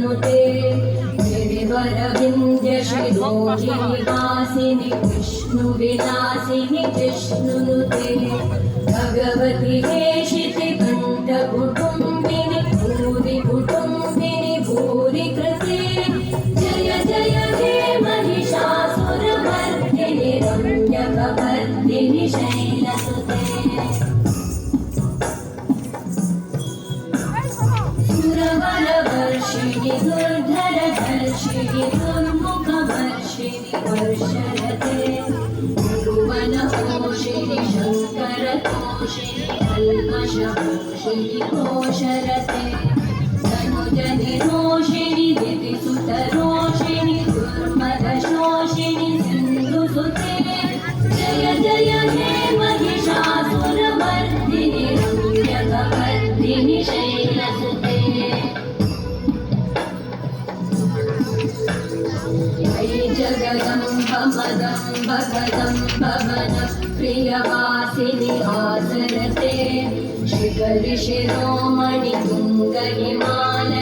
नुते गिरिवरविन्द्यशिरोगिनिवासिनि विष्णुविलासिनि जिष्णुनुते भगवति हेशिति कण्ठकुटुम्बिनि भूरि कुटुम्बिनि भूरि कृते जय जय हे महिषासुरमर्दिनि रम्यकवर्दिनि शैलसुते सुरवरवर्षिणि दुर्धरधर्षिणि दुर्मुखवर्षिणि वर्षरते भुवनपोषिणि शङ्करतोषिणि कल्मषपोषिणि कोशरते तनुजनिरोषिणि दितिसुतरोषिणि दुर्मदशोषिणि सिन्धुसुते जय जय हे महिषासुरमर्दिनि रम्यकवर्दिनि शैलसुते जय जगदम्ब मदम्ब कदम्ब वन प्रियवासिनि आसरते शिखरि शिरोमणि तुङ्ग हिमालय